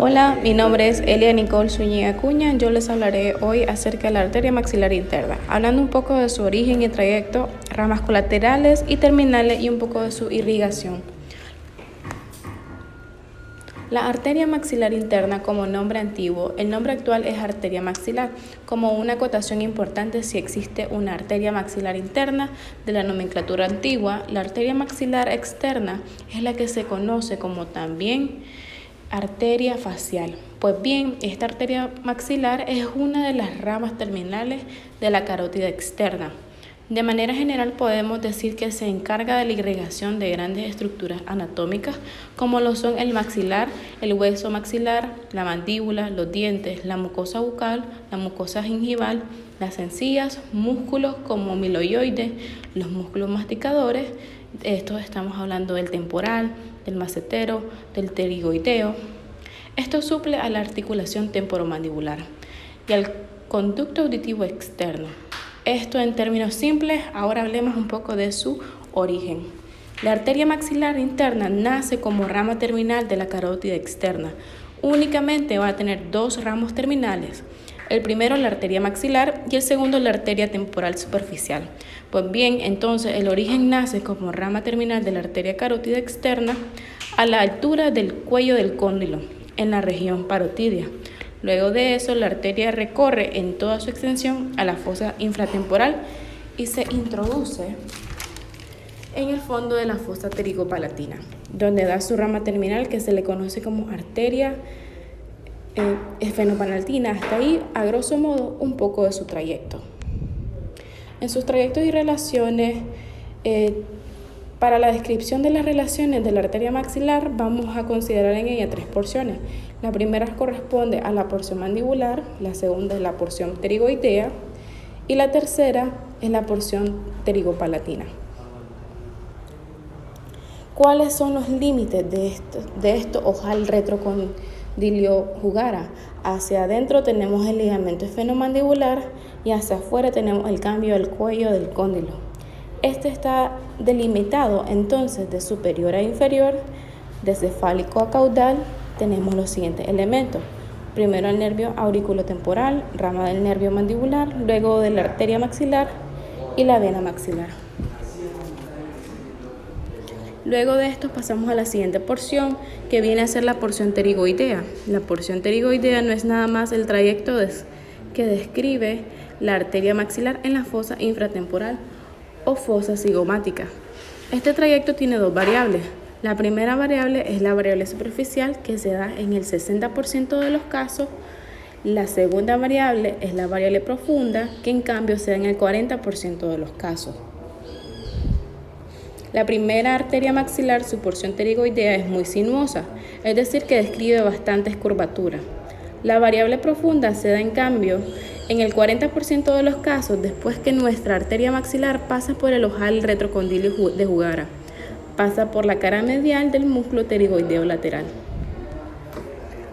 Hola, mi nombre es Elia Nicole Zúñiga Acuña. Yo les hablaré hoy acerca de la arteria maxilar interna, hablando un poco de su origen y trayecto, ramas colaterales y terminales y un poco de su irrigación. La arteria maxilar interna como nombre antiguo, el nombre actual es arteria maxilar. Como una acotación importante, si existe una arteria maxilar interna de la nomenclatura antigua, la arteria maxilar externa es la que se conoce como también arteria facial. Pues bien, esta arteria maxilar es una de las ramas terminales de la carótida externa. De manera general podemos decir que se encarga de la irrigación de grandes estructuras anatómicas como lo son el maxilar, el hueso maxilar, la mandíbula, los dientes, la mucosa bucal, la mucosa gingival, las encías, músculos como miloioides, los músculos masticadores. De estos estamos hablando del temporal, del macetero, del pterigoideo. Esto suple a la articulación temporomandibular y al conducto auditivo externo. Esto en términos simples. Ahora hablemos un poco de su origen. La arteria maxilar interna nace como rama terminal de la carótida externa. Únicamente va a tener dos ramos terminales. El primero la arteria maxilar y el segundo la arteria temporal superficial. Pues bien, entonces el origen nace como rama terminal de la arteria carótida externa a la altura del cuello del cóndilo, en la región parotidia. Luego de eso, la arteria recorre en toda su extensión a la fosa infratemporal y se introduce en el fondo de la fosa pterigopalatina, donde da su rama terminal que se le conoce como arteria esfenopalatina. Hasta ahí, a grosso modo, un poco de su trayecto. En sus trayectos y relaciones, para la descripción de las relaciones de la arteria maxilar, vamos a considerar en ella tres porciones. La primera corresponde a la porción mandibular, la segunda es la porción pterigoidea y la tercera es la porción pterigopalatina. ¿Cuáles son los límites de esto ojal retrocondilio jugara? Hacia adentro tenemos el ligamento esfenomandibular y hacia afuera tenemos el cambio del cuello del cóndilo. Este está delimitado entonces de superior a inferior, desde cefálico a caudal. Tenemos los siguientes elementos. Primero el nervio auriculotemporal, rama del nervio mandibular, luego de la arteria maxilar y la vena maxilar. Luego de esto pasamos a la siguiente porción, que viene a ser la porción pterigoidea. La porción pterigoidea no es nada más el trayecto que describe la arteria maxilar en la fosa infratemporal o fosa cigomática. Este trayecto tiene dos variables. La primera variable es la variable superficial, que se da en el 60% de los casos. La segunda variable es la variable profunda, que en cambio se da en el 40% de los casos. La primera arteria maxilar, su porción pterigoidea, es muy sinuosa, es decir, que describe bastantes curvaturas. La variable profunda se da en cambio en el 40% de los casos después que nuestra arteria maxilar pasa por el ojal retrocondilio de jugara. Pasa por la cara medial del músculo pterigoideo lateral.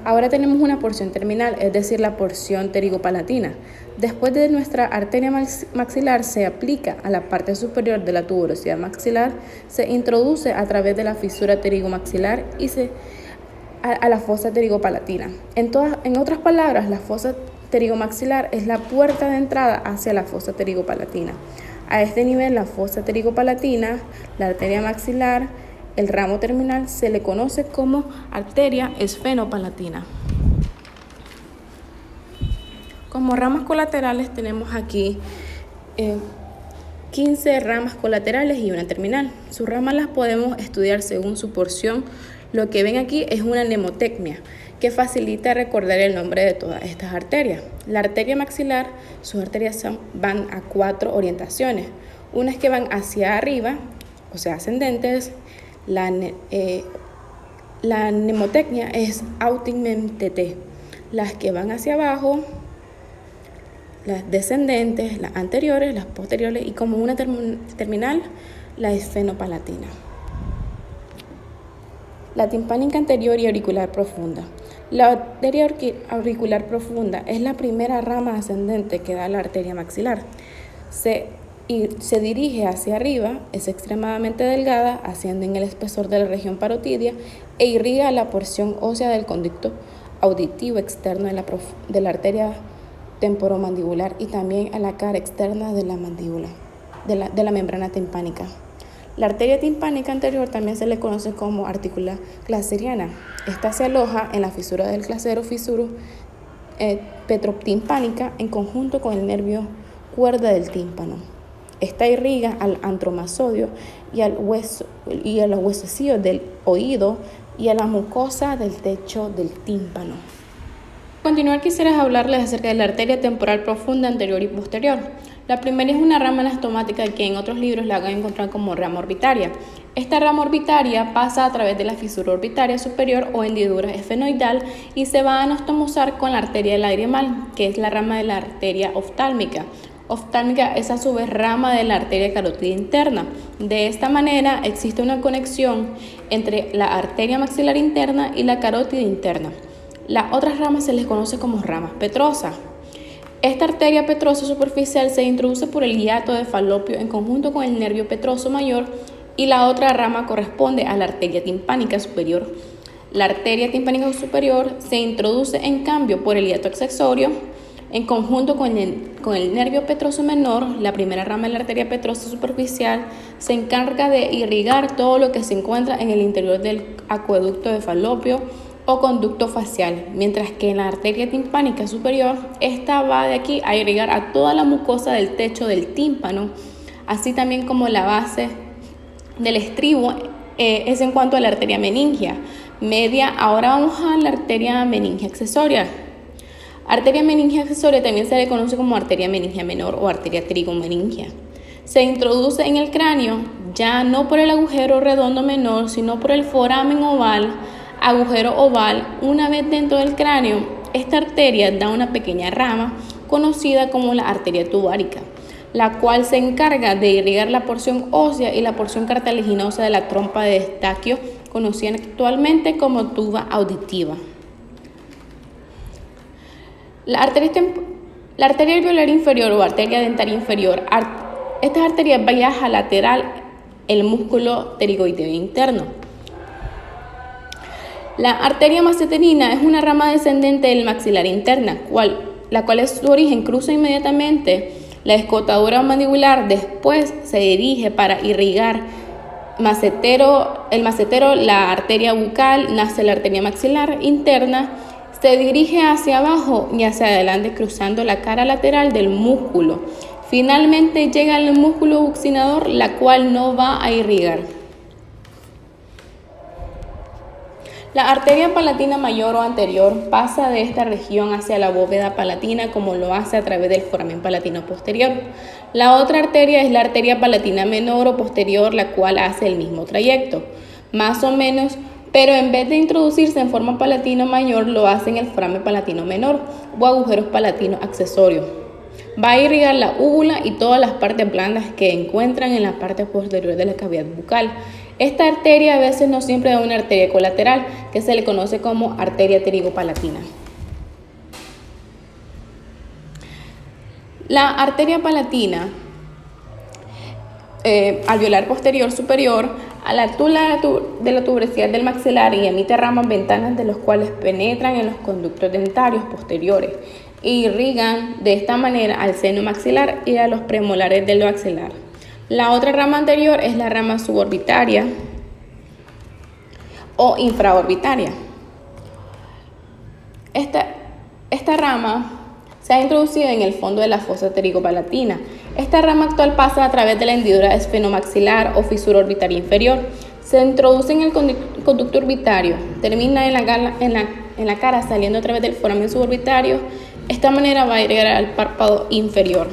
Ahora tenemos una porción terminal, es decir, la porción pterigopalatina. Después de nuestra arteria maxilar se aplica a la parte superior de la tuberosidad maxilar, se introduce a través de la fisura pterigomaxilar y a la fosa pterigopalatina. En otras palabras, la fosa pterigomaxilar es la puerta de entrada hacia la fosa pterigopalatina. A este nivel, la fosa pterigopalatina, la arteria maxilar, el ramo terminal, se le conoce como arteria esfenopalatina. Como ramas colaterales tenemos aquí 15 ramas colaterales y una terminal. Sus ramas las podemos estudiar según su porción. Lo que ven aquí es una mnemotecnia que facilita recordar el nombre de todas estas arterias. La arteria maxilar, sus arterias van a 4 orientaciones. Unas que van hacia arriba, o sea, ascendentes. La mnemotecnia es autimmentete. Las que van hacia abajo, las descendentes, las anteriores, las posteriores y como una terminal, la esfenopalatina. La timpánica anterior y auricular profunda. La arteria auricular profunda es la primera rama ascendente que da la arteria maxilar. Se dirige hacia arriba, es extremadamente delgada, asciende en el espesor de la región parotidia e irriga la porción ósea del conducto auditivo externo de la arteria temporomandibular y también a la cara externa de la mandíbula, de la membrana timpánica. La arteria timpánica anterior también se le conoce como artícula glaseriana. Esta se aloja en la fisura del glasero fissurus petrotimpánica en conjunto con el nervio cuerda del tímpano. Esta irriga al antromasodio y a los huesecillos del oído y a la mucosa del techo del tímpano. A continuar quisiera hablarles acerca de la arteria temporal profunda anterior y posterior. La primera es una rama anastomática que en otros libros la van a encontrar como rama orbitaria. Esta rama orbitaria pasa a través de la fisura orbitaria superior o hendidura esfenoidal y se va a anastomosar con la arteria lagrimal, que es la rama de la arteria oftálmica. Oftálmica es a su vez rama de la arteria carótida interna. De esta manera existe una conexión entre la arteria maxilar interna y la carótida interna. Las otras ramas se les conoce como ramas petrosas. Esta arteria petrosa superficial se introduce por el hiato de Falopio en conjunto con el nervio petroso mayor y la otra rama corresponde a la arteria timpánica superior. La arteria timpánica superior se introduce en cambio por el hiato accesorio en conjunto con el nervio petroso menor. La primera rama de la arteria petrosa superficial se encarga de irrigar todo lo que se encuentra en el interior del acueducto de Falopio o conducto facial, mientras que en la arteria timpánica superior, esta va de aquí a irrigar a toda la mucosa del techo del tímpano, así también como la base del estribo, es en cuanto a la arteria meningia media. Ahora vamos a la arteria meningia accesoria. Arteria meningia accesoria también se le conoce como arteria meningia menor o arteria trigomeningia. Se introduce en el cráneo ya no por el agujero redondo menor, sino por el foramen oval, agujero oval. Una vez dentro del cráneo, esta arteria da una pequeña rama conocida como la arteria tubárica, la cual se encarga de irrigar la porción ósea y la porción cartilaginosa de la trompa de Eustaquio, conocida actualmente como tuba auditiva. La arteria alveolar inferior o arteria dentaria inferior. Esta arteria viaja lateral el músculo pterigoideo interno. La arteria masseterina es una rama descendente del maxilar interna, la cual es su origen cruza inmediatamente la escotadura mandibular, después se dirige para irrigar el macetero, la arteria bucal, nace la arteria maxilar interna, se dirige hacia abajo y hacia adelante cruzando la cara lateral del músculo. Finalmente llega al músculo buccinador, la cual no va a irrigar. La arteria palatina mayor o anterior pasa de esta región hacia la bóveda palatina como lo hace a través del foramen palatino posterior. La otra arteria es la arteria palatina menor o posterior, la cual hace el mismo trayecto, más o menos, pero en vez de introducirse en forma palatino mayor, lo hace en el foramen palatino menor o agujeros palatinos accesorios. Va a irrigar la úvula y todas las partes blandas que encuentran en la parte posterior de la cavidad bucal. Esta arteria a veces no siempre da una arteria colateral, que se le conoce como arteria pterigopalatina. La arteria palatina alveolar posterior superior a la altura de la tuberosidad del maxilar y emite ramas ventanas de los cuales penetran en los conductos dentarios posteriores e irrigan de esta manera al seno maxilar y a los premolares del maxilar. La otra rama anterior es la rama suborbitaria o infraorbitaria. Esta rama se ha introducido en el fondo de la fosa pterigopalatina. Esta rama actual pasa a través de la hendidura esfenomaxilar o fisura orbitaria inferior. Se introduce en el conducto orbitario, termina en la cara saliendo a través del foramen suborbitario. De esta manera va a llegar al párpado inferior.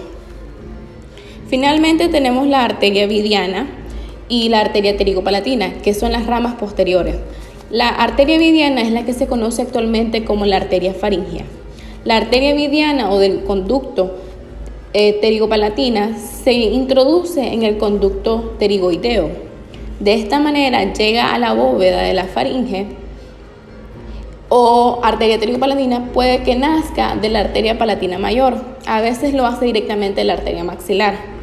Finalmente tenemos la arteria vidiana y la arteria pterigopalatina, que son las ramas posteriores. La arteria vidiana es la que se conoce actualmente como la arteria faríngea. La arteria vidiana o del conducto pterigopalatina se introduce en el conducto pterigoideo. De esta manera llega a la bóveda de la faringe o arteria pterigopalatina. Puede que nazca de la arteria palatina mayor, a veces lo hace directamente de la arteria maxilar.